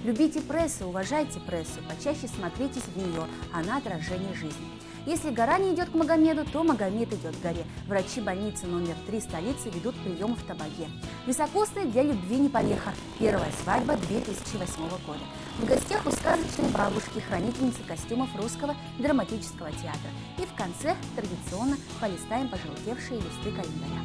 Любите прессу, уважайте прессу, почаще смотритесь в нее, она отражение жизни. Если гора не идет к Магомеду, то Магомед идет к горе. Врачи больницы номер 3 столицы ведут приемы в Табаге. Високосный для любви не помеха. Первая свадьба 2008 года. В гостях у сказочной бабушки, хранительницы костюмов Русского драматического театра. И в конце традиционно полистаем пожелтевшие листы календаря.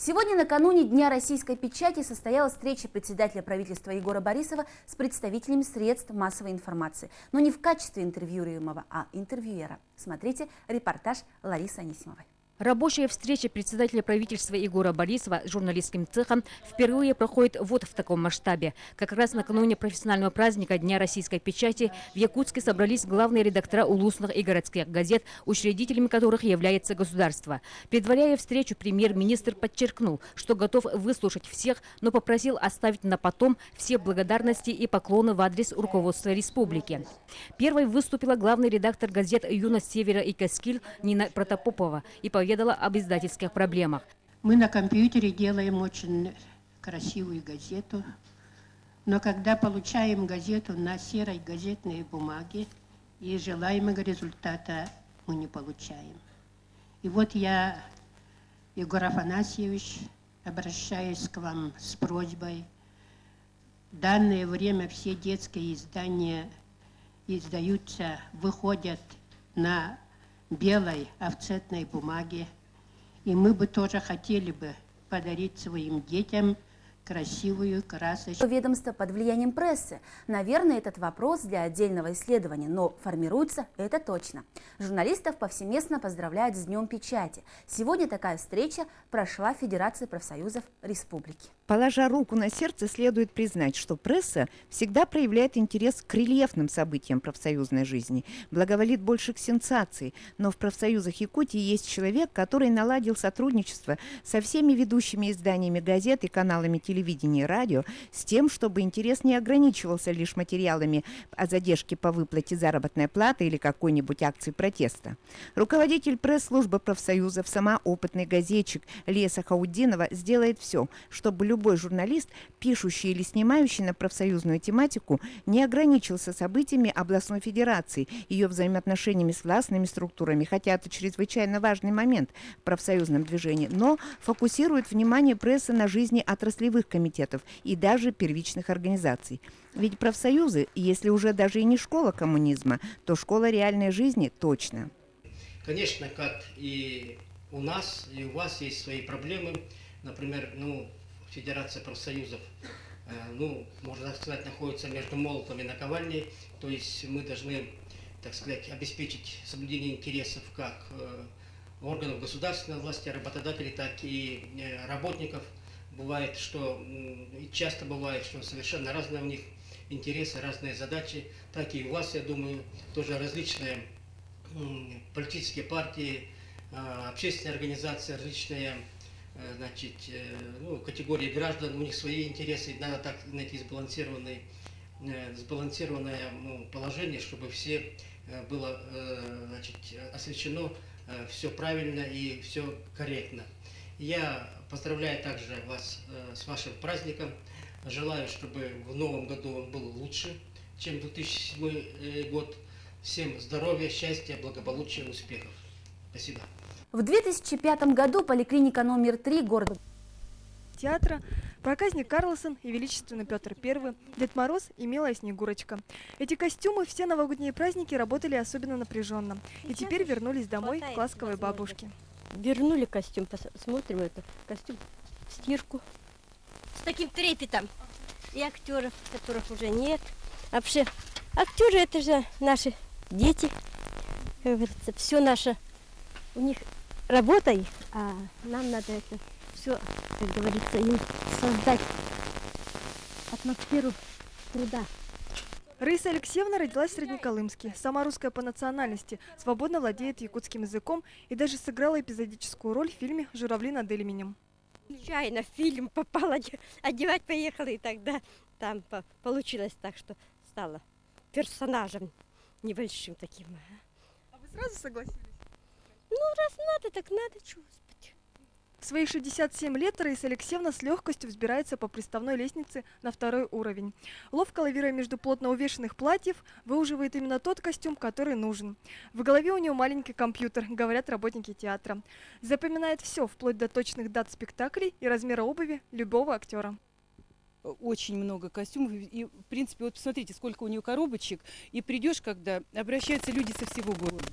Сегодня, накануне Дня российской печати, состоялась встреча председателя правительства Егора Борисова с представителями средств массовой информации. Но не в качестве интервьюируемого, а интервьюера. Смотрите репортаж Ларисы Анисимовой. Рабочая встреча председателя правительства Егора Борисова с журналистским цехом впервые проходит вот в таком масштабе. Как раз накануне профессионального праздника Дня российской печати в Якутске собрались главные редактора улусных и городских газет, учредителями которых является государство. Предваряя встречу, премьер-министр подчеркнул, что готов выслушать всех, но попросил оставить на потом все благодарности и поклоны в адрес руководства республики. Первой выступила главный редактор газет «Юность Севера» и «Каскиль» Нина Протопопова и поведала об издательских проблемах. Мы на компьютере делаем очень красивую газету, но когда получаем газету на серой газетной бумаге, и желаемого результата мы не получаем. И вот я, Егор Афанасьевич, обращаюсь к вам с просьбой. В данное время все детские издания издаются, выходят на белой офсетной бумаге, и мы бы тоже хотели бы подарить своим детям красивую, красочную. Ведомство под влиянием прессы. Наверное, этот вопрос для отдельного исследования, но формируется это точно. Журналистов повсеместно поздравляют с Днем печати. Сегодня такая встреча прошла в Федерации профсоюзов республики. Положа руку на сердце, следует признать, что пресса всегда проявляет интерес к рельефным событиям профсоюзной жизни, благоволит больше к сенсации. Но в профсоюзах Якутии есть человек, который наладил сотрудничество со всеми ведущими изданиями газет и каналами телевидения и радио с тем, чтобы интерес не ограничивался лишь материалами о задержке по выплате заработной платы или какой-нибудь акции протеста. Руководитель пресс-службы профсоюзов, сама опытный газетчик Леса Хаудинова сделает все, чтобы любой журналист, пишущий или снимающий на профсоюзную тематику, не ограничился событиями областной федерации, ее взаимоотношениями с властными структурами, хотя это чрезвычайно важный момент в профсоюзном движении, но фокусирует внимание прессы на жизни отраслевых комитетов и даже первичных организаций. Ведь профсоюзы, если уже даже и не школа коммунизма, то школа реальной жизни точно. Конечно, как и у нас, и у вас есть свои проблемы. Например, Федерация профсоюзов, можно сказать, находится между молотом и наковальней. То есть мы должны, так сказать, обеспечить соблюдение интересов как органов государственной власти, работодателей, так и работников. Бывает, часто бывает, что совершенно разные у них интересы, разные задачи. Так и у вас, я думаю, тоже различные политические партии, общественные организации, различные категории граждан, у них свои интересы, надо так найти сбалансированное положение, чтобы все было освещено все правильно и все корректно. Я поздравляю также вас с вашим праздником, желаю, чтобы в новом году он был лучше, чем 2007 год. Всем здоровья, счастья, благополучия, успехов. Спасибо. В 2005 году поликлиника номер 3 города театра проказник Карлсон и величественный Петр I, Дед Мороз и милая Снегурочка. Эти костюмы все новогодние праздники работали особенно напряженно. И теперь вернулись домой к ласковой бабушке. Вернули костюм, посмотрим это. Костюм, стирку. С таким трепетом. И актеров, которых уже нет. Вообще, актеры это же наши дети. Как говорится, все наше. У них работа их, а нам надо это все, как говорится, им создать атмосферу труда. Раиса Алексеевна родилась в Среднеколымске. Сама русская по национальности, свободно владеет якутским языком и даже сыграла эпизодическую роль в фильме «Журавли над Эльменем». Случайно в фильм попала, одевать поехала, и тогда там получилось так, что стала персонажем небольшим таким. А вы сразу согласились? Раз надо, так надо, чего, Господи. В свои 67 лет Раиса Алексеевна с легкостью взбирается по приставной лестнице на 2-й уровень. Ловко лавируя между плотно увешанных платьев, выуживает именно тот костюм, который нужен. В голове у нее маленький компьютер, говорят работники театра. Запоминает все, вплоть до точных дат спектаклей и размера обуви любого актера. Очень много костюмов. И, в принципе, вот посмотрите, сколько у нее коробочек. И придешь, когда обращаются люди со всего города.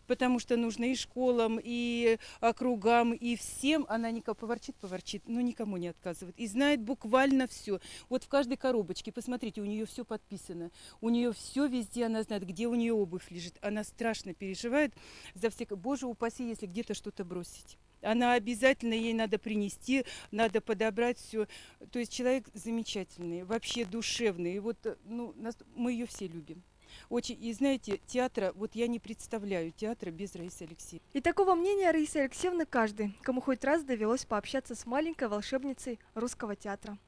Потому что нужно и школам, и округам, и всем. Она никого поворчит, но никому не отказывает. И знает буквально все. Вот в каждой коробочке, посмотрите, у нее все подписано. У нее все везде, она знает, где у нее обувь лежит. Она страшно переживает за всякое. Боже упаси, если где-то что-то бросить. Она обязательно, ей надо принести, надо подобрать все. То есть человек замечательный, вообще душевный. И вот, ну, мы ее все любим. Очень, и знаете, театра, вот я не представляю театра без Раисы Алексеевны. И такого мнения Раисы Алексеевны каждый, кому хоть раз довелось пообщаться с маленькой волшебницей русского театра.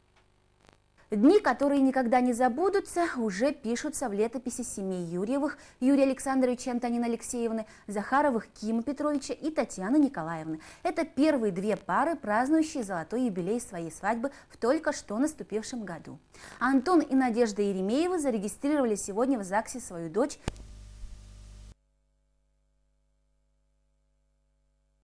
Дни, которые никогда не забудутся, уже пишутся в летописи семей Юрьевых, Юрия Александровича и Антонины Алексеевны, Захаровых Кима Петровича и Татьяны Николаевны. Это первые две пары, празднующие золотой юбилей своей свадьбы в только что наступившем году. Антон и Надежда Еремеевы зарегистрировали сегодня в ЗАГСе свою дочь